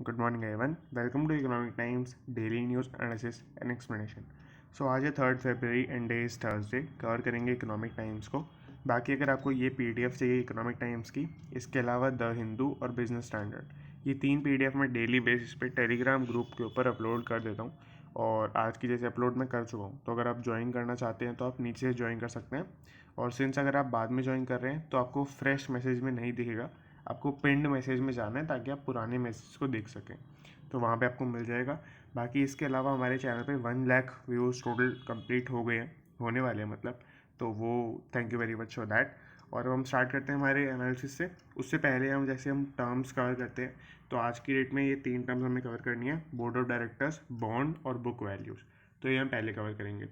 Good morning everyone, welcome to Economic Times daily news analysis and explanation. So आज है 3 फरवरी and day is Thursday. Cover करेंगे Economic Times को। बाकी अगर आपको ये पीडीएफ चाहिए इकोनॉमिक टाइम्स की, इसके अलावा द हिंदू और बिजनेस स्टैंडर्ड, ये 3 पीडीएफ मैं डेली बेसिस पे टेलीग्राम ग्रुप के ऊपर अपलोड कर देता हूँ। और आज की जैसे अपलोड मैं कर चुका हूँ, तो अगर आप ज्वाइन करना चाहते हैं तो आप नीचे से ज्वाइन कर सकते हैं। और सिंस अगर आप बाद में ज्वाइन कर रहे हैं तो आपको फ्रेश मैसेज में नहीं दिखेगा, आपको पिंड मैसेज में जाना है ताकि आप पुराने मैसेज को देख सकें। तो वहाँ पे आपको मिल जाएगा। बाकी इसके अलावा हमारे चैनल पे 1 लाख व्यूज़ टोटल कंप्लीट हो गए हैं, होने वाले हैं मतलब। तो वो thank you very much for that. और अब हम स्टार्ट करते हैं हमारे एनालिसिस से। उससे पहले हम टर्म्स कवर करते हैं। तो आज की डेट में ये 3 टर्म्स हमें कवर करनी है: बोर्ड ऑफ डायरेक्टर्स, बॉन्ड और बुक वैल्यूज़। तो ये हम पहले कवर करेंगे।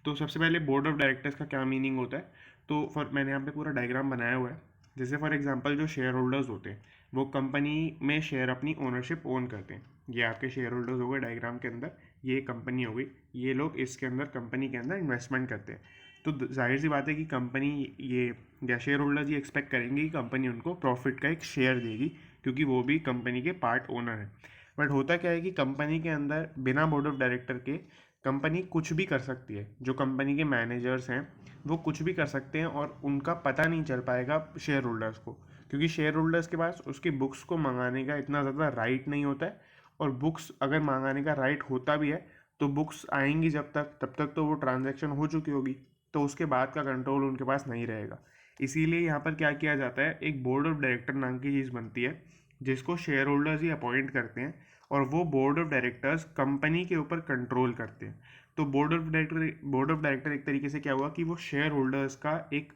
तो सबसे पहले बोर्ड ऑफ डायरेक्टर्स का क्या मीनिंग होता है। तो मैंने यहाँ पे पूरा डायग्राम बनाया हुआ है। जैसे फॉर एग्जांपल जो शेयर होल्डर्स होते हैं वो कंपनी में शेयर अपनी ओनरशिप ओन करते हैं। ये आपके शेयर होल्डर्स हो गए डायग्राम के अंदर, ये कंपनी हो गई, ये लोग इसके अंदर कंपनी के अंदर इन्वेस्टमेंट करते हैं। तो जाहिर सी बात है कि कंपनी ये या शेयर होल्डर्स ये एक्सपेक्ट करेंगे कि कंपनी उनको प्रॉफिट का एक शेयर देगी, क्योंकि वो भी कंपनी के पार्ट ओनर है। बट होता क्या है कि कंपनी के अंदर बिना बोर्ड ऑफ डायरेक्टर के कंपनी कुछ भी कर सकती है। जो कंपनी के मैनेजर्स हैं वो कुछ भी कर सकते हैं और उनका पता नहीं चल पाएगा शेयर होल्डर्स को, क्योंकि शेयर होल्डर्स के पास उसकी बुक्स को मंगाने का इतना ज़्यादा राइट नहीं होता है। और बुक्स अगर मंगाने का राइट होता भी है तो बुक्स आएंगी जब तक, तब तक तो वो ट्रांजैक्शन हो चुकी होगी, तो उसके बाद का कंट्रोल उनके पास नहीं रहेगा। इसीलिए यहाँ पर क्या किया जाता है, एक बोर्ड ऑफ डायरेक्टर नाम की चीज़ बनती है जिसको शेयर होल्डर्स ही अपॉइंट करते हैं। और वो बोर्ड ऑफ डायरेक्टर्स कंपनी के ऊपर कंट्रोल करते हैं। तो बोर्ड ऑफ डायरेक्टर एक तरीके से क्या हुआ कि वो शेयर होल्डर्स का एक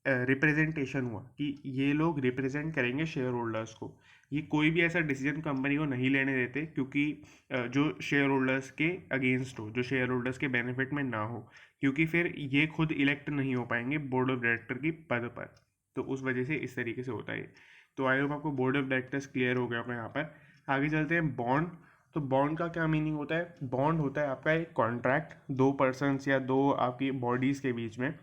रिप्रेजेंटेशन हुआ कि ये लोग रिप्रेजेंट करेंगे शेयर होल्डर्स को। ये कोई भी ऐसा डिसीजन कंपनी को नहीं लेने देते, क्योंकि जो शेयर होल्डर्स के अगेंस्ट हो, जो शेयर होल्डर्स के बेनिफिट में ना हो, क्योंकि फिर ये खुद इलेक्ट नहीं हो पाएंगे बोर्ड ऑफ डायरेक्टर की पद पर। तो उस वजह से इस तरीके से होता है। तो आई होप आपको बोर्ड ऑफ डायरेक्टर्स क्लियर हो गया होगा यहाँ पर। आगे चलते हैं बॉन्ड। तो बॉन्ड का क्या मीनिंग होता है। बॉन्ड होता है आपका एक कॉन्ट्रैक्ट दो पर्सनस या दो आपकी बॉडीज़ के बीच में,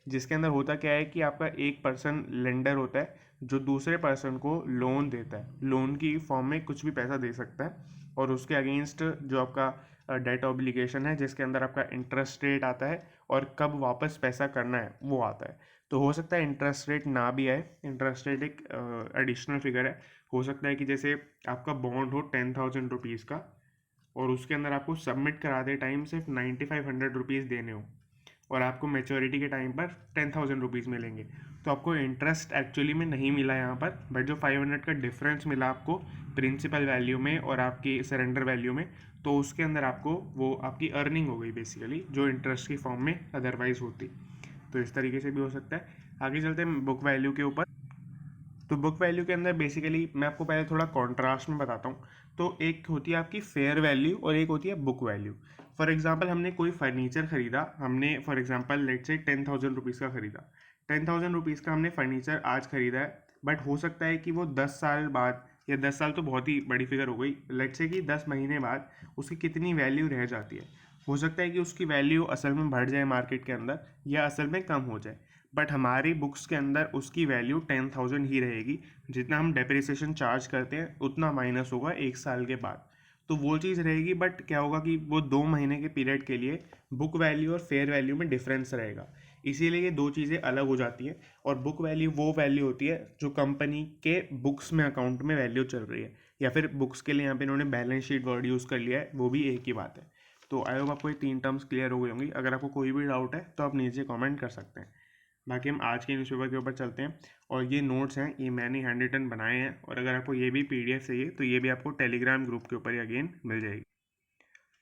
जिसके अंदर होता क्या है कि आपका एक पर्सन लेंडर होता है जो दूसरे पर्सन को लोन देता है। लोन की फॉर्म में कुछ भी पैसा दे सकता है, और उसके अगेंस्ट जो आपका डेट ऑब्लिगेशन है जिसके अंदर आपका इंटरेस्ट रेट आता है और कब वापस पैसा करना है वो आता है। तो हो सकता है इंटरेस्ट रेट ना भी आए, इंटरेस्ट रेट एक एडिशनल फिगर है। हो सकता है कि जैसे आपका बॉन्ड हो 10,000 रुपीज़ का, और उसके अंदर आपको सबमिट कराते टाइम सिर्फ 9,500 रुपीज़ देने हो, और आपको मेच्योरिटी के टाइम पर 10,000 रुपीज़ मिलेंगे। तो आपको इंटरेस्ट एक्चुअली में नहीं मिला यहाँ पर, बट जो 500 का डिफरेंस मिला आपको प्रिंसिपल वैल्यू में और आपकी सरेंडर वैल्यू में, तो उसके अंदर आपको वो आपकी अर्निंग हो गई बेसिकली, जो इंटरेस्ट की फॉर्म में अदरवाइज होती। तो इस तरीके से भी हो सकता है। आगे चलते हैं बुक वैल्यू के ऊपर। तो बुक वैल्यू के अंदर बेसिकली मैं आपको पहले थोड़ा कॉन्ट्रास्ट में बताता हूँ। तो एक होती है आपकी फेयर वैल्यू और एक होती है बुक वैल्यू। फॉर एग्जांपल हमने कोई फर्नीचर खरीदा, हमने फॉर एग्जांपल लेट से 10,000 रुपीज़ का खरीदा। 10,000 रुपीज़ का हमने फर्नीचर आज खरीदा है, बट हो सकता है कि वो 10 साल बाद, या 10 साल तो बहुत ही बड़ी फिगर हो गई, लेट से कि 10 महीने बाद उसकी कितनी वैल्यू रह जाती है। हो सकता है कि उसकी वैल्यू असल में बढ़ जाए मार्केट के अंदर, या असल में कम हो जाए। बट हमारी बुक्स के अंदर उसकी वैल्यू 10,000 ही रहेगी। जितना हम डेप्रिसिएशन चार्ज करते हैं उतना माइनस होगा 1 साल के बाद। तो वो चीज़ रहेगी, बट क्या होगा कि वो 2 महीने के पीरियड के लिए बुक वैल्यू और फेयर वैल्यू में डिफरेंस रहेगा। इसीलिए ये दो चीज़ें अलग हो जाती हैं। और बुक वैल्यू वो वैल्यू होती है जो कंपनी के बुक्स में अकाउंट में वैल्यू चल रही है, या फिर बुक्स के लिए यहाँ पे इन्होंने बैलेंस शीट वर्ड यूज़ कर लिया है, वो भी एक ही बात है। तो आई होप आपको ये 3 टर्म्स क्लियर हो गई होंगी। अगर आपको कोई भी डाउट है तो आप नीचे कमेंट कर सकते हैं। बाकी हम आज के न्यूज़पेपर के ऊपर चलते हैं। और ये नोट्स हैं, ये मैंने हैंड रिटन बनाए हैं, और अगर आपको ये भी पीडीएफ चाहिए तो ये भी आपको टेलीग्राम ग्रुप के ऊपर ही अगेन मिल जाएगी।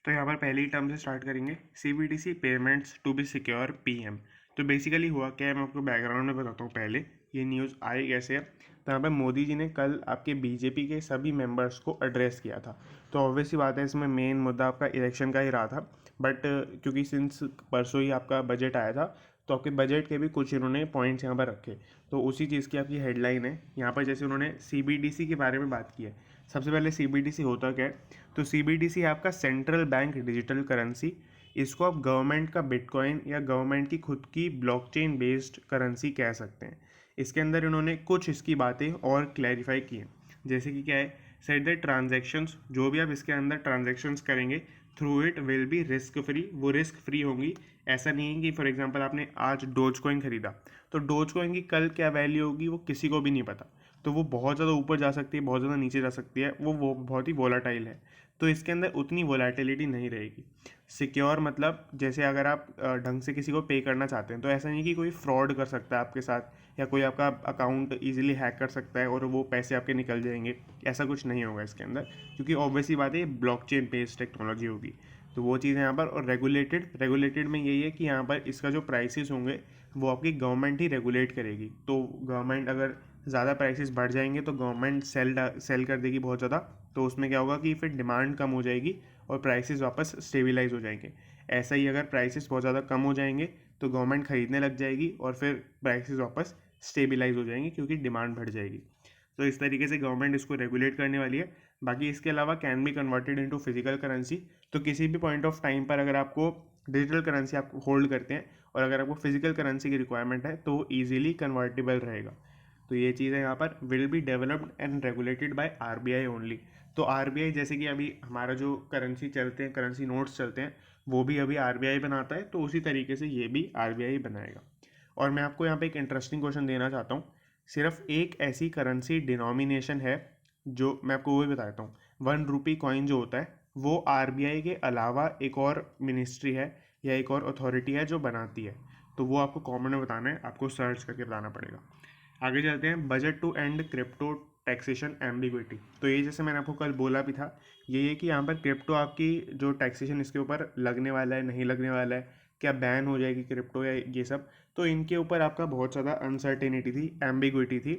तो यहाँ पर पहली टर्म से स्टार्ट करेंगे, CBDC payments to be secure PM. तो बेसिकली हुआ क्या है, मैं आपको बैकग्राउंड में बताता हूँ पहले ये न्यूज़ आई कैसे है। तो यहाँ पर मोदी जी ने कल आपके बीजेपी के सभी मेंबर्स को एड्रेस किया था। तो ऑब्वियस सी बात है, इसमें मेन मुद्दा आपका इलेक्शन का ही रहा था। बट क्योंकि सिंस परसों ही आपका बजट आया था, तो आपके बजट के भी कुछ इन्होंने पॉइंट्स यहाँ पर रखे। तो उसी चीज़ की आपकी हेडलाइन है यहाँ पर। जैसे उन्होंने सीबीडीसी के बारे में बात की है। सबसे पहले सीबीडीसी होता क्या है। तो सीबीडीसी आपका सेंट्रल बैंक डिजिटल करेंसी। इसको आप गवर्नमेंट का बिटकॉइन या गवर्नमेंट की खुद की ब्लॉकचेन बेस्ड करेंसी कह सकते हैं। इसके अंदर इन्होंने कुछ इसकी बातें और क्लैरिफाई की हैं। जैसे कि क्या है, सेट द ट्रांजेक्शन्स, जो भी आप इसके अंदर ट्रांजेक्शन्स करेंगे through it will be risk free, वो रिस्क फ्री होंगी। ऐसा नहीं है कि फॉर एग्जांपल आपने आज डोज कॉइन खरीदा तो डोज कॉइन की कल क्या वैल्यू होगी वो किसी को भी नहीं पता, तो वो बहुत ज़्यादा ऊपर जा सकती है, बहुत ज़्यादा नीचे जा सकती है, वो बहुत ही वोलाटाइल है, तो इसके अंदर उतनी वोलाटिलिटी नहीं रहेगी। सिक्योर मतलब जैसे अगर आप ढंग से किसी को पे करना चाहते हैं तो ऐसा नहीं कि कोई फ्रॉड कर सकता है आपके साथ या कोई आपका अकाउंट इजीली हैक कर सकता है और वो पैसे आपके निकल जाएंगे, ऐसा कुछ नहीं होगा इसके अंदर, क्योंकि ऑब्वियसली बात है ये ब्लॉकचेन बेस्ड टेक्नोलॉजी होगी। तो वो चीज़ है यहाँ पर। और रेगुलेटेड में यही है कि यहाँ पर इसका जो प्राइसेस होंगे वो आपकी गवर्नमेंट ही रेगुलेट करेगी। तो गवर्नमेंट अगर ज़्यादा प्राइसेस बढ़ जाएंगे तो गवर्नमेंट सेल कर देगी बहुत ज़्यादा, तो उसमें क्या होगा कि फिर डिमांड कम हो जाएगी और प्राइसेस वापस स्टेबलाइज हो जाएंगे। ऐसा ही अगर प्राइसेस बहुत ज़्यादा कम हो जाएंगे तो गवर्नमेंट खरीदने लग जाएगी और फिर प्राइसेस वापस स्टेबलाइज हो जाएंगे क्योंकि डिमांड बढ़ जाएगी। तो इस तरीके से गवर्नमेंट इसको रेगुलेट करने वाली है। बाकी इसके अलावा can be converted into physical currency, तो किसी भी पॉइंट ऑफ टाइम पर अगर आपको डिजिटल करेंसी आप होल्ड करते हैं और अगर आपको फिजिकल करेंसी की रिक्वायरमेंट है तो ईजिली कन्वर्टेबल रहेगा। तो ये चीज़ है यहाँ पर। Will be developed and regulated by RBI only. तो आरबीआई जैसे कि अभी हमारा जो करेंसी चलते हैं, करेंसी नोट्स चलते हैं, वो भी अभी आरबीआई बनाता है, तो उसी तरीके से ये भी आरबीआई बनाएगा। और मैं आपको यहाँ पे एक इंटरेस्टिंग क्वेश्चन देना चाहता हूँ। सिर्फ एक ऐसी करेंसी डिनोमिनेशन है जो मैं आपको वो भी बता देता हूँ। 1 रुपी कॉइन जो होता है वो आरबीआई के अलावा एक और मिनिस्ट्री है या एक और अथॉरिटी है जो बनाती है, तो वो आपको कॉमन में बताना है, आपको सर्च करके बताना पड़ेगा। आगे चलते हैं। Budget to end crypto taxation ambiguity. तो ये जैसे मैंने आपको कल बोला भी था, ये है कि यहाँ पर क्रिप्टो आपकी जो टैक्सेशन इसके ऊपर लगने वाला है नहीं लगने वाला है, क्या बैन हो जाएगी क्रिप्टो या ये सब, तो इनके ऊपर आपका बहुत ज़्यादा अनसर्टेनिटी थी, एम्बिग्विटी थी।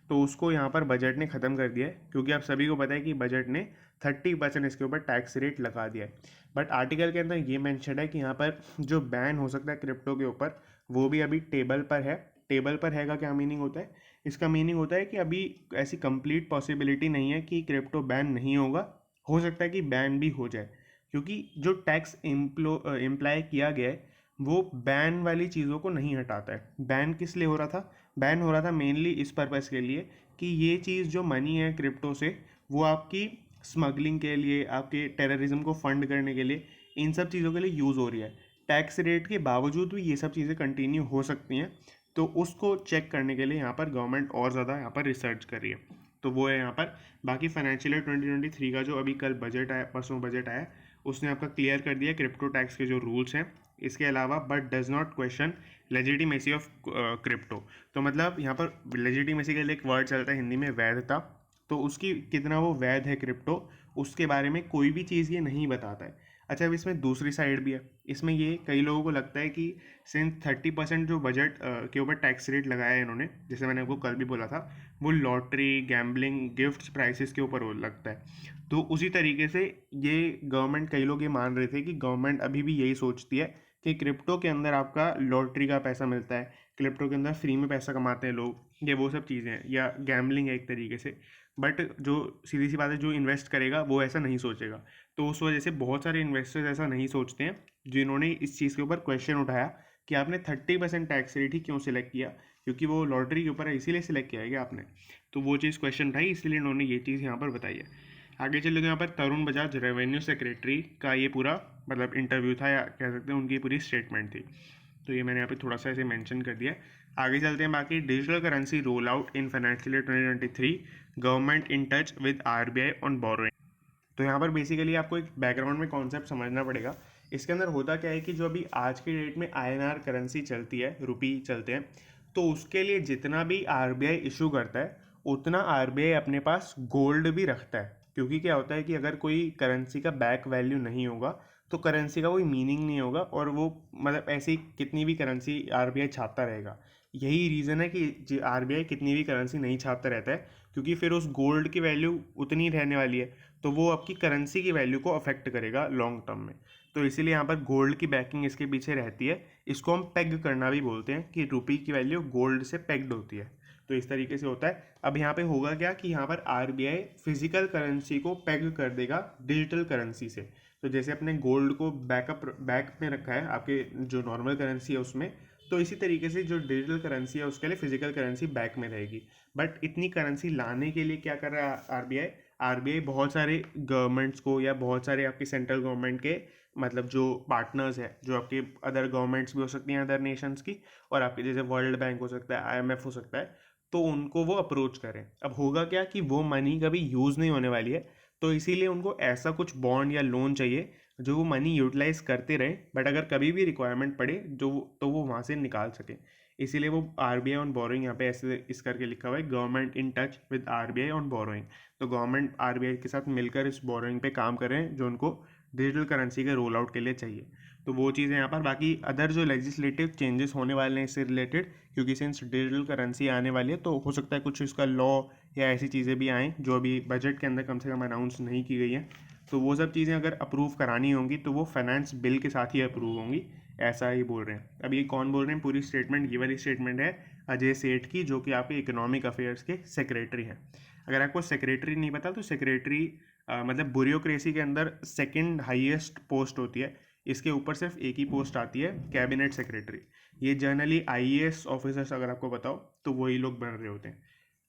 तो उसको यहाँ पर बजट ने ख़त्म कर दिया है, क्योंकि आप सभी को पता है कि बजट ने 30% इसके ऊपर टैक्स रेट लगा दिया है। बट आर्टिकल के अंदर ये मेंशन है कि यहाँ पर जो बैन हो सकता है क्रिप्टो के ऊपर वो भी अभी टेबल पर है। टेबल पर है का क्या मीनिंग होता है? इसका मीनिंग होता है कि अभी ऐसी कंप्लीट पॉसिबिलिटी नहीं है कि क्रिप्टो बैन नहीं होगा, हो सकता है कि बैन भी हो जाए, क्योंकि जो टैक्स इम्प्लाई किया गया है वो बैन वाली चीज़ों को नहीं हटाता है। बैन किस लिए हो रहा था? बैन हो रहा था मेनली इस पर्पज़ के लिए कि ये चीज़ जो मनी है क्रिप्टो से, वो आपकी स्मगलिंग के लिए, आपके टेररिज्म को फंड करने के लिए, इन सब चीज़ों के लिए यूज़ हो रही है। टैक्स रेट के बावजूद भी ये सब चीज़ें कंटिन्यू हो सकती हैं, तो उसको चेक करने के लिए यहाँ पर गवर्नमेंट और ज़्यादा यहाँ पर रिसर्च कर रही है। तो वो है यहाँ पर। बाकी फाइनेंशियल ईयर 2023 का जो अभी कल बजट आया, परसों बजट आया, उसने आपका क्लियर कर दिया क्रिप्टो टैक्स के जो रूल्स हैं। इसके अलावा but does not question legitimacy of crypto. तो मतलब यहाँ पर लेजिटिमेसी के लिए एक वर्ड चलता है हिंदी में, वैधता। तो उसकी कितना वो वैध है क्रिप्टो, उसके बारे में कोई भी चीज़ ये नहीं बताता है। अच्छा, अब इसमें दूसरी साइड भी है। इसमें ये कई लोगों को लगता है कि सिंस 30% जो बजट के ऊपर टैक्स रेट लगाया है इन्होंने, जैसे मैंने आपको कल भी बोला था, वो लॉटरी, गैम्बलिंग, गिफ्ट्स, प्राइसेस के ऊपर लगता है। तो उसी तरीके से ये गवर्नमेंट, कई लोग ये मान रहे थे कि गवर्नमेंट अभी भी यही सोचती है कि क्रिप्टो के अंदर आपका लॉटरी का पैसा मिलता है, क्रिप्टो के अंदर फ्री में पैसा कमाते हैं लोग, ये वो सब चीज़ें हैं, या गैम्बलिंग है एक तरीके से। बट जो सीधी सी बात है, जो इन्वेस्ट करेगा वो ऐसा नहीं सोचेगा। तो उस वजह से बहुत सारे इन्वेस्टर्स ऐसा नहीं सोचते हैं, जिन्होंने इस चीज़ के ऊपर क्वेश्चन उठाया कि आपने 30% टैक्स रेट ही क्यों सिलेक्ट किया, क्योंकि वो लॉटरी के ऊपर है इसीलिए सिलेक्ट किया है क्या आपने? तो वो चीज़ क्वेश्चन उठाई, इसलिए इन्होंने ये चीज़ यहाँ पर बताई है। आगे चले तो यहाँ पर तरुण बजाज रेवेन्यू सेक्रेटरी का ये पूरा मतलब इंटरव्यू था, या कह सकते हैं उनकी पूरी स्टेटमेंट थी। तो ये मैंने यहाँ पे थोड़ा सा ऐसे मेंशन कर दिया है। आगे चलते हैं। बाकी digital currency roll out in financial year 2023, government in touch with RBI on borrowing. तो यहाँ पर बेसिकली आपको एक बैकग्राउंड में कॉन्सेप्ट समझना पड़ेगा। इसके अंदर होता क्या है कि जो अभी आज के डेट में आईएनआर करेंसी चलती है, रुपी चलते हैं, तो उसके लिए जितना भी आरबीआई इशू करता है उतना आरबीआई अपने पास गोल्ड भी रखता है। क्योंकि क्या होता है कि अगर कोई करेंसी का बैक वैल्यू नहीं होगा तो करेंसी का कोई मीनिंग नहीं होगा, और वो मतलब ऐसी कितनी भी करेंसी आरबीआई छापता रहेगा। यही रीज़न है कि आरबीआई कितनी भी करेंसी नहीं छापता रहता है, क्योंकि फिर उस गोल्ड की वैल्यू उतनी रहने वाली है, तो वो आपकी करेंसी की वैल्यू को अफेक्ट करेगा लॉन्ग टर्म में। तो इसीलिए यहाँ पर गोल्ड की बैकिंग इसके पीछे रहती है। इसको हम पेग करना भी बोलते हैं कि रुपी की वैल्यू गोल्ड से पेग्ड होती है। तो इस तरीके से होता है। अब यहाँ पे होगा क्या कि यहाँ पर आरबीआई फिजिकल करेंसी को पेग कर देगा डिजिटल करेंसी से। तो जैसे अपने गोल्ड को बैक में रखा है आपके जो नॉर्मल करेंसी है उसमें, तो इसी तरीके से जो डिजिटल करेंसी है उसके लिए फिजिकल करेंसी बैक में रहेगी। बट इतनी करेंसी लाने के लिए क्या कर रहा है आरबीआई? आरबीआई बहुत सारे गवर्नमेंट्स को या बहुत सारे आपके सेंट्रल गवर्नमेंट के मतलब जो पार्टनर्स है, जो आपके अदर गवर्नमेंट्स भी हो सकती हैं अदर नेशंस की, और आपके जैसे वर्ल्ड बैंक हो सकता है, आईएमएफ हो सकता है, तो उनको वो अप्रोच करें। अब होगा क्या कि वो मनी कभी यूज़ नहीं होने वाली है, तो इसीलिए उनको ऐसा कुछ बॉन्ड या लोन चाहिए जो वो मनी यूटिलाइज करते रहे, बट अगर कभी भी रिक्वायरमेंट पड़े जो तो वो वहाँ से निकाल सके। इसीलिए वो आरबीआई ऑन बोरोइंग यहाँ पे ऐसे इस करके लिखा हुआ है, government in touch with RBI on borrowing. तो गवर्नमेंट आरबीआई के साथ मिलकर इस बोरोइंग पे काम कर रहे हैं जो उनको डिजिटल करेंसी के रोल आउट के लिए चाहिए। तो वो चीज़ें यहाँ पर, बाकी अदर जो लेजिस्लेटिव चेंजेस होने वाले हैं इससे रिलेटेड, क्योंकि सिंस डिजिटल करेंसी आने वाली है तो हो सकता है कुछ इसका लॉ या ऐसी चीज़ें भी आएँ जो अभी बजट के अंदर कम से कम अनाउंस नहीं की गई हैं। तो वो सब चीज़ें अगर अप्रूव करानी होंगी तो वो फाइनेंस बिल के साथ ही अप्रूव होंगी, ऐसा ही बोल रहे हैं। अब ये कौन बोल रहे हैं, पूरी स्टेटमेंट, ये वाली स्टेटमेंट है अजय सेठ की, जो कि आपके इकोनॉमिक अफेयर्स के सेक्रेटरी हैं। अगर आपको सेक्रेटरी नहीं पता तो सेक्रेटरी मतलब ब्यूरोक्रेसी के अंदर सेकंड हाईएस्ट पोस्ट होती है। इसके ऊपर सिर्फ एक ही पोस्ट आती है, कैबिनेट सेक्रेटरी। ये जनरली आईएएस ऑफिसर्स अगर आपको बताओ तो वही लोग बन रहे होते हैं।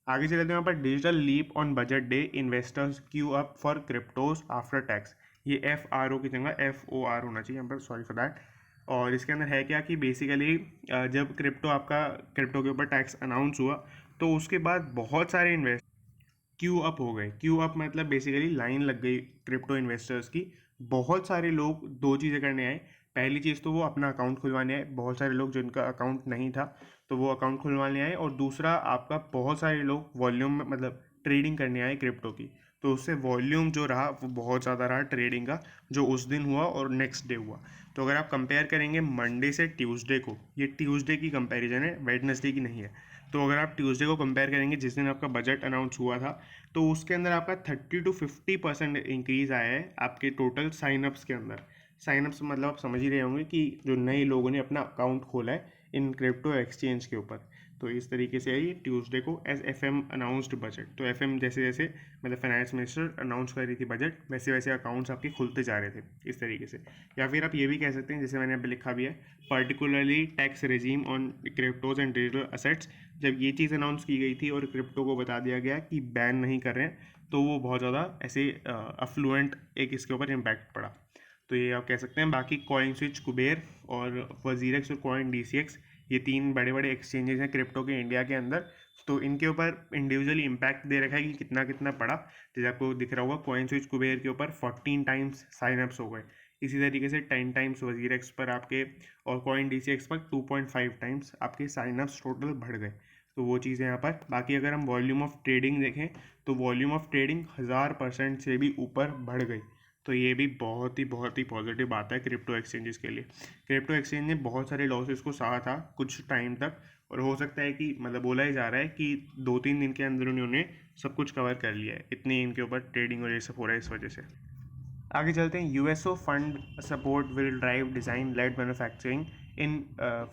आगे चले तो यहाँ पर digital leap on budget day, investors queue up for cryptos after tax. ये FRO की जगह FOR होना चाहिए यहाँ पर, सॉरी फॉर दैट। और इसके अंदर है क्या कि बेसिकली जब क्रिप्टो के ऊपर टैक्स अनाउंस हुआ तो उसके बाद बहुत सारे इन्वेस्ट क्यू अप हो गए। क्यू अप मतलब बेसिकली लाइन लग गई क्रिप्टो इन्वेस्टर्स की। बहुत सारे लोग दो चीज़ें करने आए। पहली चीज़ तो वो अपना अकाउंट खुलवाने आए, बहुत सारे लोग जिनका अकाउंट नहीं था तो वो अकाउंट खुलवाने आए। और दूसरा आपका बहुत सारे लोग वॉल्यूम में मतलब ट्रेडिंग करने आए क्रिप्टो की, तो उससे वॉल्यूम जो रहा वो बहुत ज़्यादा रहा ट्रेडिंग का, जो उस दिन हुआ और नेक्स्ट डे हुआ। तो अगर आप कंपेयर करेंगे मंडे से ट्यूसडे को, ये ट्यूसडे की कंपैरिजन है, वेडनेसडे की नहीं है। तो अगर आप ट्यूसडे को कंपेयर करेंगे जिस दिन आपका बजट अनाउंस हुआ था, तो उसके अंदर आपका 30 to 50% इंक्रीज़ आया है आपके टोटल साइनअप्स के अंदर। साइनअप्स मतलब आप समझ ही रहे होंगे कि जो नए लोगों ने अपना अकाउंट खोला है इन क्रिप्टो एक्सचेंज के ऊपर। तो इस तरीके से है ये ट्यूसडे को एज FM अनाउंस्ड बजट। तो FM जैसे जैसे मतलब फाइनेंस मिनिस्टर अनाउंस कर रही थी बजट, वैसे वैसे अकाउंट्स आपके खुलते जा रहे थे इस तरीके से। या फिर आप ये भी कह सकते हैं जैसे मैंने अभी लिखा भी है, particularly tax regime on cryptos and digital assets. जब ये चीज़ अनाउंस की गई थी और क्रिप्टो को बता दिया गया कि बैन नहीं कर रहे हैं, तो वो बहुत ज़्यादा ऐसे अफ्लुएंट एक इसके ऊपर इम्पैक्ट पड़ा। तो ये आप कह सकते हैं। बाकी कॉइन स्विच, कुबेर और वजीरेक्स और कॉइन DCX, ये तीन बड़े बड़े एक्सचेंजेस हैं क्रिप्टो के इंडिया के अंदर। तो इनके ऊपर इंडिविजुअली इम्पैक्ट दे रखा है कि कितना कितना पड़ा। जैसे आपको दिख रहा होगा कॉइन स्विच कुबेर के ऊपर 14 टाइम्स साइनअप्स हो गए। इसी तरीके से 10 टाइम्स वजीरेक्स पर आपके और कॉइन DCX पर 2.5 टाइम्स आपके साइनअप्स टोटल बढ़ गए। तो वो चीज़ें यहाँ पर। बाकी अगर हम वॉल्यूम ऑफ ट्रेडिंग देखें तो वॉल्यूम ऑफ ट्रेडिंग 1000% से भी ऊपर बढ़ गई। तो ये भी बहुत ही पॉजिटिव बात है क्रिप्टो एक्सचेंजेस के लिए। क्रिप्टो एक्सचेंज ने बहुत सारे लॉसेस को सहा था कुछ टाइम तक, और हो सकता है कि मतलब बोला ही जा रहा है कि 2-3 दिन के अंदर उन्होंने सब कुछ कवर कर लिया है, इतनी इनके ऊपर ट्रेडिंग और ये सब हो रहा है इस वजह से। आगे चलते हैं। USO fund support will drive design led manufacturing in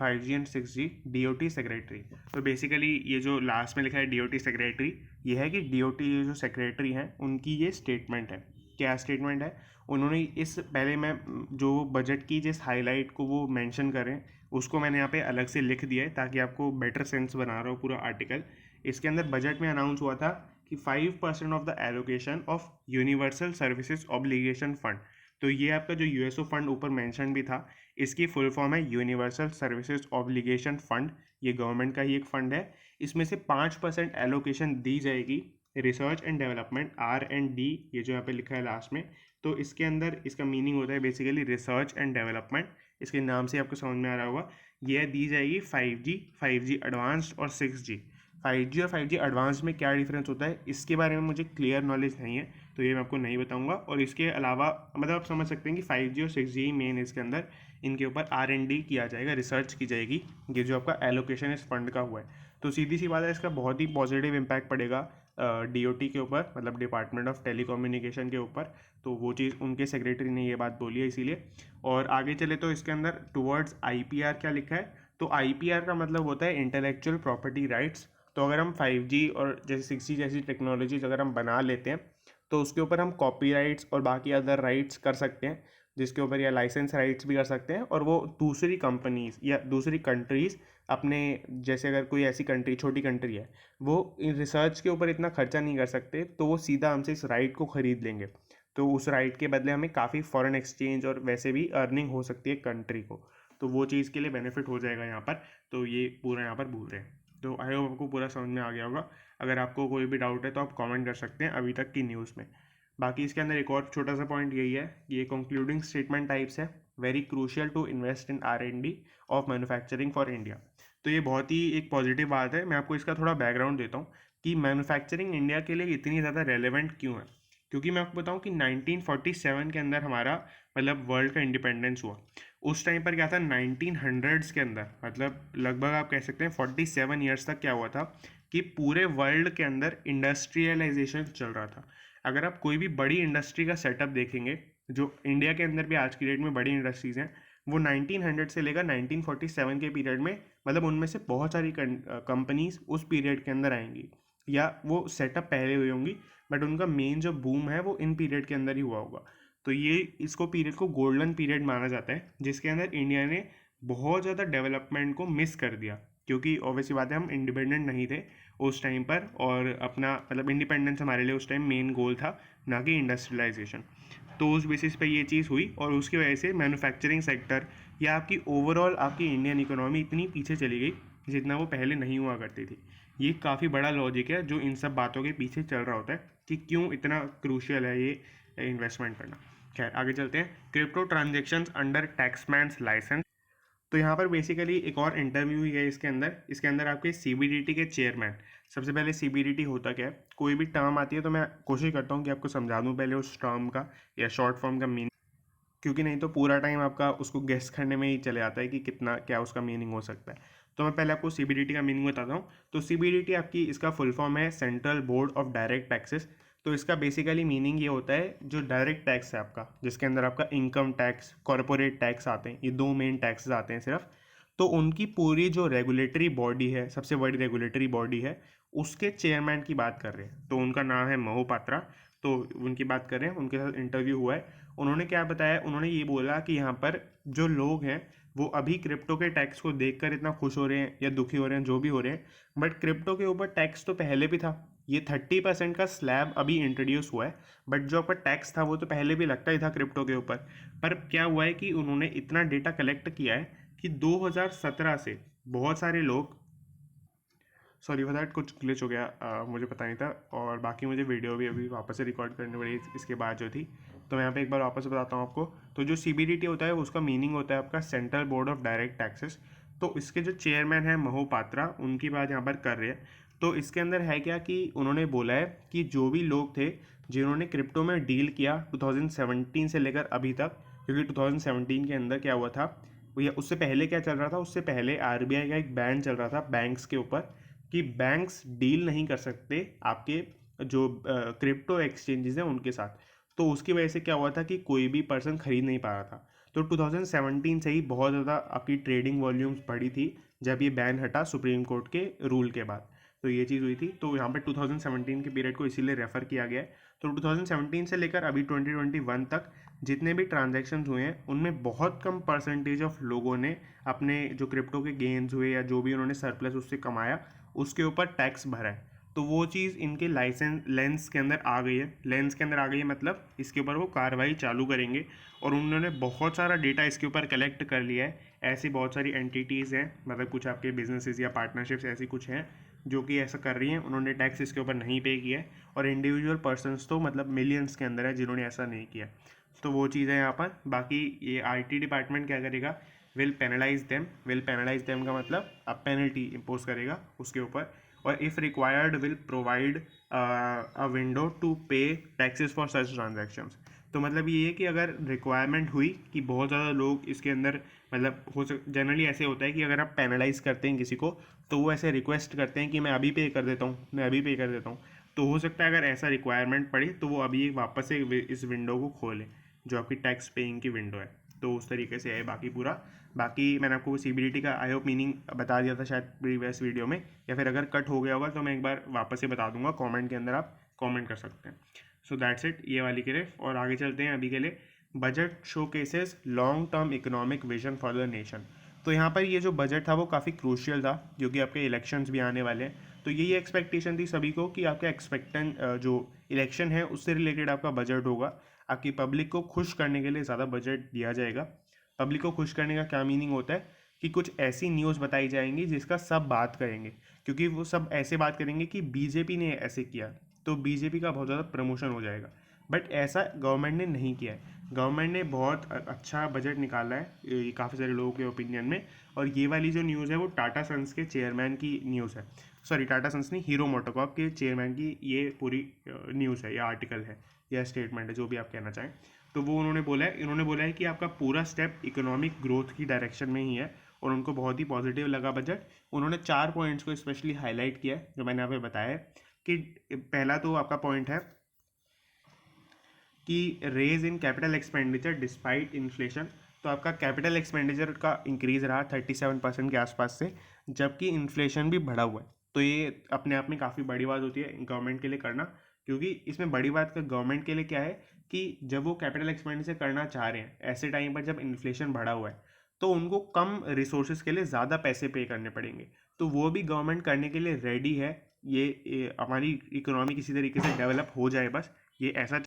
5G and 6G DOT secretary. तो बेसिकली ये जो लास्ट में लिखा है DOT सेक्रेटरी, ये है कि DOT जो सेक्रेटरी हैं उनकी ये स्टेटमेंट है। क्या स्टेटमेंट है, उन्होंने इस पहले मैं जो बजट की जिस हाईलाइट को वो मेंशन करें उसको मैंने यहाँ पे अलग से लिख दिया है ताकि आपको बेटर सेंस बना रहा हो पूरा आर्टिकल। इसके अंदर बजट में अनाउंस हुआ था कि 5% of the allocation of universal services obligation fund. तो ये आपका जो यूएसओ फंड ऊपर मेंशन भी था, इसकी फुल फॉर्म है यूनिवर्सल सर्विसेज ऑब्लिगेशन फंड। ये गवर्नमेंट का ही एक फंड है। इसमें से 5% एलोकेशन दी जाएगी रिसर्च एंड डेवलपमेंट, R&D, ये जो यहाँ पे लिखा है लास्ट में। तो इसके अंदर इसका मीनिंग होता है बेसिकली रिसर्च एंड डेवलपमेंट। इसके नाम से आपको समझ में आ रहा होगा। यह दी जाएगी 5G एडवांस्ड और 6G। 5G और 5G एडवांस में क्या डिफरेंस होता है इसके बारे में मुझे क्लियर नॉलेज नहीं है, तो ये मैं आपको नहीं बताऊंगा। और इसके अलावा मतलब आप समझ सकते हैं कि 5G और 6G ही मेन इसके अंदर, इनके ऊपर R&D किया जाएगा, रिसर्च की जाएगी। ये जो आपका एलोकेशन इस फंड का हुआ है, तो सीधी सी बात है इसका बहुत ही पॉजिटिव इम्पैक्ट पड़ेगा DOT के ऊपर, मतलब डिपार्टमेंट ऑफ टेलीकम्युनिकेशन के ऊपर। तो वो चीज़ उनके सेक्रेटरी ने ये बात बोली है इसीलिए। और आगे चले तो इसके अंदर टुवर्ड्स IPR क्या लिखा है, तो IPR का मतलब होता है इंटेलेक्चुअल प्रॉपर्टी राइट्स। तो अगर हम 5G और जैसे 6G जैसी टेक्नोलॉजीज अगर हम बना लेते हैं तो उसके ऊपर हम कॉपीराइट्स और बाकी अदर राइट्स कर सकते हैं जिसके ऊपर या लाइसेंस राइट्स भी कर सकते हैं, और वो दूसरी कंपनीज या दूसरी कंट्रीज़ अपने, जैसे अगर कोई ऐसी कंट्री, छोटी कंट्री है, वो रिसर्च के ऊपर इतना खर्चा नहीं कर सकते, तो वो सीधा हमसे इस राइट को ख़रीद लेंगे। तो उस राइट के बदले हमें काफ़ी फॉरेन एक्सचेंज और वैसे भी अर्निंग हो सकती है कंट्री को, तो वो चीज़ के लिए बेनिफिट हो जाएगा यहाँ पर। तो ये पूरा यहाँ पर बोल रहे हैं। तो आई होप आपको पूरा समझ में आ गया होगा। अगर आपको कोई भी डाउट है तो आप कमेंट कर सकते हैं अभी तक की न्यूज़ में। बाकी इसके अंदर एक और छोटा सा पॉइंट यही है कि ये कंक्लूडिंग स्टेटमेंट टाइप्स है, very crucial to invest in R&D of manufacturing for India. तो ये बहुत ही एक पॉजिटिव बात है। मैं आपको इसका थोड़ा बैकग्राउंड देता हूँ कि मैन्युफैक्चरिंग इंडिया के लिए इतनी ज़्यादा रेलेवेंट क्यों है। क्योंकि मैं आपको बताऊँ कि 1947 के अंदर हमारा मतलब वर्ल्ड का इंडिपेंडेंस हुआ। उस टाइम पर क्या था, 1900s के अंदर, मतलब लगभग आप कह सकते हैं 47 ईयर्स तक क्या हुआ था कि पूरे वर्ल्ड के अंदर इंडस्ट्रियलाइजेशन चल रहा था। अगर आप कोई भी बड़ी इंडस्ट्री का सेटअप देखेंगे, जो इंडिया के अंदर भी आज की डेट में बड़ी इंडस्ट्रीज़ हैं, वो 1900 से लेकर 1947 के पीरियड में, मतलब उनमें से बहुत सारी कंपनीज उस पीरियड के अंदर आएंगी, या वो सेटअप पहले हुई होंगी, बट उनका मेन जो बूम है वो इन पीरियड के अंदर ही हुआ होगा। तो ये इसको पीरियड को गोल्डन पीरियड माना जाता है, जिसके अंदर इंडिया ने बहुत ज़्यादा डेवलपमेंट को मिस कर दिया, क्योंकि ऑब्वियसली बात है हम इंडिपेंडेंट नहीं थे उस टाइम पर, और अपना मतलब इंडिपेंडेंस हमारे लिए उस टाइम मेन गोल था, ना कि इंडस्ट्रियलाइजेशन। तो उस बेसिस पे ये चीज़ हुई, और उसकी वजह से मैन्युफैक्चरिंग सेक्टर या आपकी ओवरऑल आपकी इंडियन इकोनॉमी इतनी पीछे चली गई जितना वो पहले नहीं हुआ करती थी। ये काफ़ी बड़ा लॉजिक है जो इन सब बातों के पीछे चल रहा होता है कि क्यों इतना क्रूशियल है ये इन्वेस्टमेंट करना। खैर आगे चलते हैं। Crypto transactions under taxman's licence. तो यहाँ पर बेसिकली एक और इंटरव्यू ही है इसके अंदर आपके CBDT के चेयरमैन। सबसे पहले CBDT होता क्या है, कोई भी टर्म आती है तो मैं कोशिश करता हूँ कि आपको समझा दूँ पहले उस टर्म का या शॉर्ट फॉर्म का मीनिंग, क्योंकि नहीं तो पूरा टाइम आपका उसको गेस करने में ही चले जाता है कि कितना क्या उसका मीनिंग हो सकता है। तो मैं पहले आपको CBDT का मीनिंग बताता हूँ। तो CBDT आपकी इसका फुल फॉर्म है central board of direct taxes. तो इसका बेसिकली मीनिंग ये होता है, जो डायरेक्ट टैक्स है आपका, जिसके अंदर आपका इनकम टैक्स, कॉरपोरेट टैक्स आते हैं, ये दो मेन टैक्सेस आते हैं सिर्फ। तो उनकी पूरी जो रेगुलेटरी बॉडी है, सबसे बड़ी रेगुलेटरी बॉडी है, उसके चेयरमैन की बात कर रहे हैं। तो उनका नाम है मोहपात्रा। तो उनकी बात कर रहे हैं, उनके साथ इंटरव्यू हुआ है। उन्होंने क्या बताया, उन्होंने ये बोला कि यहाँ पर जो लोग हैं वो अभी क्रिप्टो के टैक्स को देखकर इतना खुश हो रहे हैं या दुखी हो रहे हैं, जो भी हो रहे हैं, बट क्रिप्टो के ऊपर टैक्स तो पहले भी था। ये 30% का स्लैब अभी इंट्रोड्यूस हुआ है, बट जो आपका टैक्स था वो तो पहले भी लगता ही था क्रिप्टो के ऊपर। पर क्या हुआ है कि उन्होंने इतना डेटा कलेक्ट किया है कि 2017 से बहुत सारे लोग, सॉरी फॉर दैट, कुछ ग्लिच हो गया, मुझे पता नहीं था, और बाकी मुझे वीडियो भी अभी वापस से रिकॉर्ड करनी पड़ी इसके बाद जो थी। तो मैं यहाँ पे एक बार वापस से बताता हूँ आपको। तो जो CBDT होता है उसका मीनिंग होता है आपका central board of direct taxes. तो इसके जो चेयरमैन हैं मोहपात्रा, उनकी बात यहाँ पर कर रहे हैं। तो इसके अंदर है क्या कि उन्होंने बोला है कि जो भी लोग थे जिन्होंने क्रिप्टो में डील किया 2017 से लेकर अभी तक, क्योंकि 2017 के अंदर क्या हुआ था, या उससे पहले क्या चल रहा था, उससे पहले RBI का एक बैन चल रहा था बैंक्स के ऊपर, कि बैंक्स डील नहीं कर सकते आपके जो क्रिप्टो एक्सचेंजेस हैं उनके साथ। तो उसकी वजह से क्या हुआ था कि कोई भी पर्सन खरीद नहीं पा रहा था। तो 2017 से ही बहुत ज़्यादा आपकी ट्रेडिंग वॉल्यूम्स बढ़ी थी, जब ये बैन हटा सुप्रीम कोर्ट के रूल के बाद। तो ये चीज़ हुई थी। तो यहाँ पर 2017 के पीरियड को इसीलिए रेफ़र किया गया है। तो 2017 से लेकर अभी 2021 तक जितने भी ट्रांजेक्शन हुए हैं उनमें बहुत कम परसेंटेज ऑफ लोगों ने अपने जो क्रिप्टो के गेन्स हुए या जो भी उन्होंने सरप्लस उससे कमाया उसके ऊपर टैक्स भरा है। तो वो चीज़ इनके लाइसेंस लेंस के अंदर आ गई है। लेंस के अंदर आ गई है मतलब इसके ऊपर वो कार्रवाई चालू करेंगे, और उन्होंने बहुत सारा डेटा इसके ऊपर कलेक्ट कर लिया है। ऐसी बहुत सारी एंटिटीज़ हैं, मतलब कुछ आपके बिजनेसेस या पार्टनरशिप्स ऐसी कुछ हैं जो कि ऐसा कर रही हैं, उन्होंने टैक्स इसके ऊपर नहीं पे किया है। और इंडिविजुअल पर्सनस तो मतलब मिलियंस के अंदर है जिन्होंने ऐसा नहीं किया। तो वो चीज़ है यहाँ पर। बाकी ये IT डिपार्टमेंट क्या करेगा, विल पेनलाइज देम का मतलब अब पेनल्टी इम्पोज करेगा उसके ऊपर, और if required will provide a window to pay taxes for such transactions. तो मतलब ये है कि अगर रिक्वायरमेंट हुई कि बहुत ज़्यादा लोग इसके अंदर, मतलब जनरली ऐसे होता है कि अगर आप पेनलाइज करते हैं किसी को तो वो ऐसे रिक्वेस्ट करते हैं कि मैं अभी पे कर देता हूँ, मैं अभी पे कर देता हूँ। तो हो सकता है अगर ऐसा रिक्वायरमेंट पड़े तो वो अभी वापस से इस विंडो को खोलें जो आपकी टैक्स पेइंग की विंडो है। तो उस तरीके से है बाकी पूरा। बाकी मैंने आपको CBDT का आई होप मीनिंग बता दिया था शायद प्रीवियस वीडियो में, या फिर अगर कट हो गया होगा तो मैं एक बार वापस से बता दूंगा, कमेंट के अंदर आप कमेंट कर सकते हैं। सो दैट्स इट ये वाली के लिए। और आगे चलते हैं अभी के लिए budget showcases long term economic vision for the nation. तो यहाँ पर ये जो बजट था वो काफ़ी क्रूशियल था, क्योंकि आपके इलेक्शंस भी आने वाले हैं। तो यही एक्सपेक्टेशन थी सभी को कि आपका एक्सपेक्टेंट जो इलेक्शन है उससे रिलेटेड आपका बजट होगा। आपकी पब्लिक को खुश करने के लिए ज़्यादा बजट दिया जाएगा। पब्लिक को खुश करने का क्या मीनिंग होता है कि कुछ ऐसी न्यूज़ बताई जाएंगी जिसका सब बात करेंगे, क्योंकि वो सब ऐसे बात करेंगे कि बीजेपी ने ऐसे किया, तो बीजेपी का बहुत ज़्यादा प्रमोशन हो जाएगा। बट ऐसा गवर्नमेंट ने नहीं किया है। गवर्नमेंट ने बहुत अच्छा बजट निकाला है, ये काफ़ी सारे लोगों के ओपिनियन में। और ये वाली जो न्यूज़ है वो टाटा सन्स के चेयरमैन की न्यूज़ है। सॉरी, टाटा सन्स नहीं, हीरो मोटोकॉर्प के चेयरमैन की ये पूरी न्यूज़ है या आर्टिकल है या स्टेटमेंट है, जो भी आप कहना चाहें। तो वो इन्होंने बोला है कि आपका पूरा स्टेप इकोनॉमिक ग्रोथ की डायरेक्शन में ही है, और उनको बहुत ही पॉजिटिव लगा बजट। उन्होंने 4 पॉइंट्स को स्पेशली हाईलाइट किया है, जो मैंने यहाँ पे बताया है। कि पहला तो आपका पॉइंट है कि raise in capital expenditure despite inflation. तो आपका कैपिटल एक्सपेंडिचर का इंक्रीज रहा 37% के आसपास से, जबकि इन्फ्लेशन भी बढ़ा हुआ है। तो ये अपने आप में काफ़ी बड़ी बात होती है गवर्नमेंट के लिए करना, क्योंकि इसमें बड़ी बात का गवर्नमेंट के लिए क्या है कि जब वो कैपिटल एक्सपेंडिचर करना चाह रहे हैं ऐसे टाइम पर जब इन्फ्लेशन बढ़ा हुआ है, तो उनको कम रिसोर्सेज के लिए ज़्यादा पैसे पे करने पड़ेंगे। तो वो भी गवर्नमेंट करने के लिए रेडी है। ये हमारी इकोनॉमी किसी तरीके से डेवलप हो जाए, बस ये ऐसा।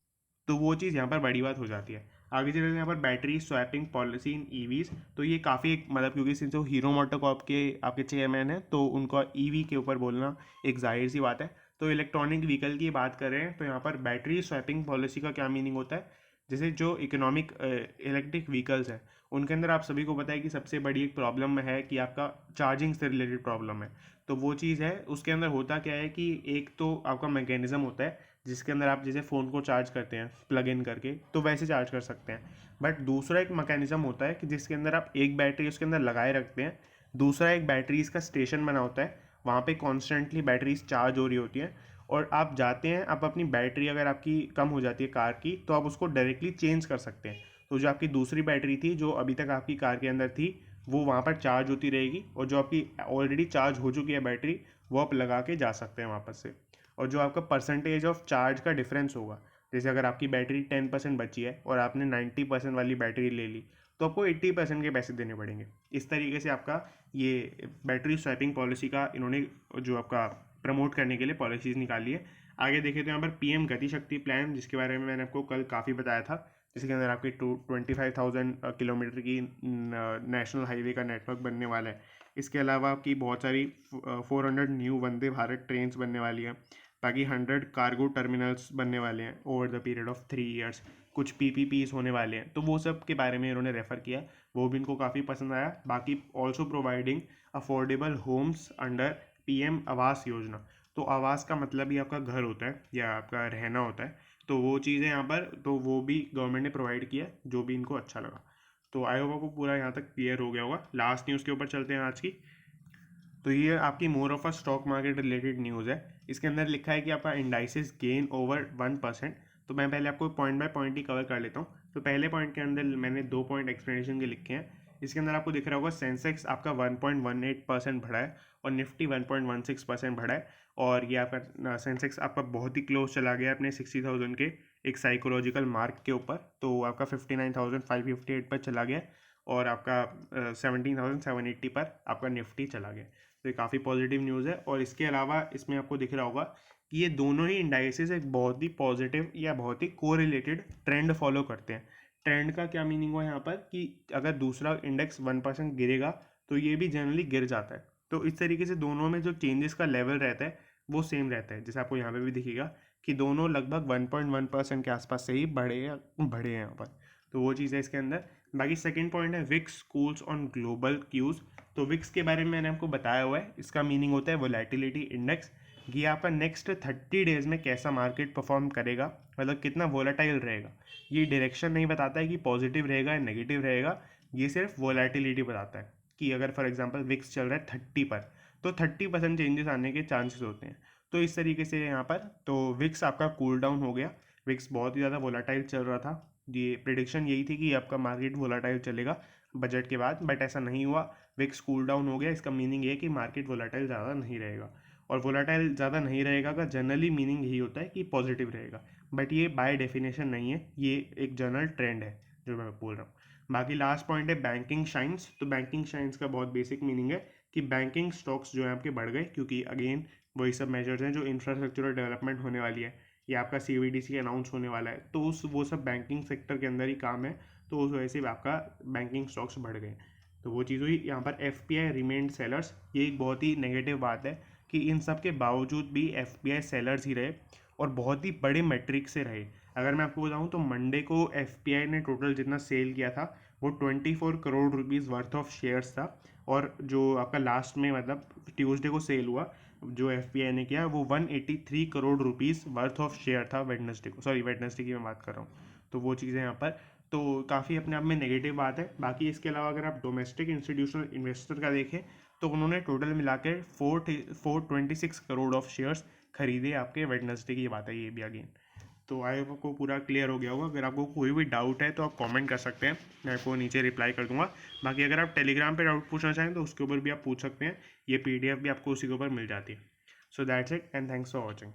तो वो चीज़ यहाँ पर बड़ी बात हो जाती है। आगे चलते यहाँ पर battery swapping policy in EVs. तो ये काफ़ी एक मतलब, क्योंकि सिंस जो हीरो मोटोकॉर्प के आपके चेयरमैन हैं, तो उनका ईवी के ऊपर बोलना एक जाहिर सी बात है। तो इलेक्ट्रॉनिक व्हीकल की बात कर रहे हैं, तो यहाँ पर बैटरी स्वैपिंग पॉलिसी का क्या मीनिंग होता है। जैसे जो इकोनॉमिक इलेक्ट्रिक व्हीकल्स हैं, उनके अंदर आप सभी को पता है कि सबसे बड़ी एक प्रॉब्लम है कि आपका चार्जिंग से रिलेटेड प्रॉब्लम है। तो वो चीज़ है, उसके अंदर होता क्या है कि एक तो आपका मैकेनिज्म होता है जिसके अंदर आप जैसे फ़ोन को चार्ज करते हैं प्लग इन करके, तो वैसे चार्ज कर सकते हैं। बट दूसरा एक मैकेनिज्म होता है कि जिसके अंदर आप एक बैटरी उसके अंदर लगाए रखते हैं, दूसरा एक बैटरीज का स्टेशन बना होता है, वहाँ पे कॉन्स्टेंटली बैटरीज चार्ज हो रही होती हैं। और आप जाते हैं, आप अपनी बैटरी अगर आपकी कम हो जाती है कार की, तो आप उसको डायरेक्टली चेंज कर सकते हैं। तो जो आपकी दूसरी बैटरी थी जो अभी तक आपकी कार के अंदर थी, वो वहाँ पर चार्ज होती रहेगी, और जो आपकी ऑलरेडी चार्ज हो चुकी है बैटरी, वो आप लगा के जा सकते हैं वापस से। और जो आपका परसेंटेज ऑफ चार्ज का डिफरेंस होगा, जैसे अगर आपकी बैटरी 10% बची है और आपने 90% वाली बैटरी ले ली, तो आपको 80% के पैसे देने पड़ेंगे। इस तरीके से आपका ये बैटरी स्वैपिंग पॉलिसी का इन्होंने जो आपका प्रमोट करने के लिए पॉलिसीज़ निकाली है। आगे देखें तो यहाँ पर पीएम गति शक्ति प्लान, जिसके बारे में मैंने आपको कल काफ़ी बताया था, जिसके अंदर आपकी 25,000 किलोमीटर की नेशनल हाईवे का नेटवर्क बनने वाला है। इसके अलावा आपकी बहुत सारी 400 न्यू वंदे भारत ट्रेन्स बनने वाली हैं। बाकी 100 कार्गो टर्मिनल्स बनने वाले हैं over the period of 3 years. कुछ पीपीपीज होने वाले हैं, तो वो सब के बारे में इन्होंने रेफ़र किया, वो भी इनको काफ़ी पसंद आया। बाकी also providing affordable homes under PM Awas Yojana. तो आवास का मतलब ही आपका घर होता है या आपका रहना होता है, तो वो चीज़ें यहाँ पर, तो वो भी गवर्नमेंट ने प्रोवाइड किया, जो भी इनको अच्छा लगा। तो आई होप आपको पूरा यहाँ तक क्लियर हो गया होगा। लास्ट न्यूज़ के ऊपर चलते हैं आज की। तो ये आपकी more of a stock market related news है। इसके अंदर लिखा है कि आपका इंडाइसिस गेन ओवर 1%। तो मैं पहले आपको point by point he cover कर लेता हूँ। तो पहले पॉइंट के अंदर मैंने 2 पॉइंट एक्सप्लेनेशन के लिखे हैं। इसके अंदर आपको दिख रहा होगा सेंसेक्स आपका 1.18% बढ़ा है और निफ्टी 1.16% बढ़ा है। और ये आपका सेंसेक्स आपका बहुत ही क्लोज चला गया अपने 60,000 के एक साइकोलॉजिकल मार्क के ऊपर। तो आपका 59,558 पर चला गया, और आपका 17,780 पर आपका निफ्टी चला गया। तो ये काफ़ी पॉजिटिव न्यूज़ है। और इसके अलावा इसमें आपको दिख रहा होगा कि ये दोनों ही इंडाइसेस एक बहुत ही पॉजिटिव या बहुत ही कोरिलेटेड ट्रेंड फॉलो करते हैं। ट्रेंड का क्या मीनिंग हुआ यहाँ पर कि अगर दूसरा इंडेक्स 1% गिरेगा तो ये भी जनरली गिर जाता है। तो इस तरीके से दोनों में जो चेंजेस का लेवल रहता है वो सेम रहता है, जैसे आपको यहाँ पे भी दिखेगा कि दोनों लगभग 1.1% के आसपास से ही बढ़े हैं यहाँ पर। तो वो चीज़ है इसके अंदर। बाकी सेकंड पॉइंट है विक्स स्कूल्स ऑन ग्लोबल क्यूज। तो विक्स के बारे में मैंने आपको बताया हुआ है, इसका मीनिंग होता है वोलेटिलिटी इंडेक्स। ये आपका नेक्स्ट 30 डेज में कैसा मार्केट परफॉर्म करेगा, मतलब कितना वोलेटाइल रहेगा। ये डायरेक्शन नहीं बताता है कि पॉजिटिव रहेगा या नेगेटिव रहेगा, ये सिर्फ वोलेटिलिटी बताता है कि अगर फॉर एग्जांपल विक्स चल रहा है 30 पर, तो 30% चेंजेस आने के चांसेस होते हैं। तो इस तरीके से यहाँ पर तो विक्स आपका कूल डाउन हो गया। विक्स बहुत ही ज़्यादा वोलेटाइल चल रहा था, ये प्रिडिक्शन यही थी कि आपका मार्केट वोलेटाइल चलेगा बजट के बाद, बट ऐसा नहीं हुआ। विक्स कूल डाउन हो गया, इसका मीनिंग ये है कि मार्केट वोलेटाइल ज़्यादा नहीं रहेगा। और वोलेटाइल ज़्यादा नहीं रहेगा का जनरली मीनिंग यही होता है कि पॉजिटिव रहेगा, बट ये बाय डेफिनेशन नहीं है, ये एक जनरल ट्रेंड है जो जो मैं बोल रहा हूँ। बाकी लास्ट पॉइंट है बैंकिंग शाइन्स। तो बैंकिंग शाइन्स का बहुत बेसिक मीनिंग है कि बैंकिंग स्टॉक्स जो है आपके बढ़ गए, क्योंकि अगेन वही सब मेजर्स हैं जो इंफ्रास्ट्रक्चरल डेवलपमेंट होने वाली है, या आपका CBDC अनाउंस होने वाला है, तो उस वो सब बैंकिंग सेक्टर के अंदर ही काम है, तो उस वजह से आपका बैंकिंग स्टॉक्स बढ़ गए। तो वो चीज़ हुई। यहाँ पर FPI रिमेन्ड सेलर्स, ये एक बहुत ही नेगेटिव बात है कि इन सब के बावजूद भी FPI सेलर्स ही रहे और बहुत ही बड़े मेट्रिक से रहे। अगर मैं आपको बताऊँ तो मंडे को FPI ने टोटल जितना सेल किया था वो 24 crore rupees worth of shares था, और जो आपका लास्ट में मतलब ट्यूसडे को सेल हुआ जो FPI ने किया वो 183 crore rupees worth of share था वेडनेसडे को, सॉरी वेडनेसडे की मैं बात कर रहा हूँ। तो वो चीज़ें यहाँ पर तो काफ़ी अपने आप में नेगेटिव बात है। बाकी इसके अलावा अगर आप डोमेस्टिक इंस्टीट्यूशनल इन्वेस्टर का देखें तो उन्होंने टोटल मिलाकर 426 करोड़ ऑफ शेयर्स खरीदे आपके वेडनेसडे की बात है ये भी अगेन। तो आई होप आपको पूरा क्लियर हो गया होगा। अगर आपको कोई भी डाउट है तो आप कमेंट कर सकते हैं, मैं आपको नीचे रिप्लाई कर दूंगा। बाकी अगर आप टेलीग्राम पे डाउट पूछना चाहें तो उसके ऊपर भी आप पूछ सकते हैं, ये PDF भी आपको उसी के ऊपर मिल जाती है। So that's it and thanks for watching.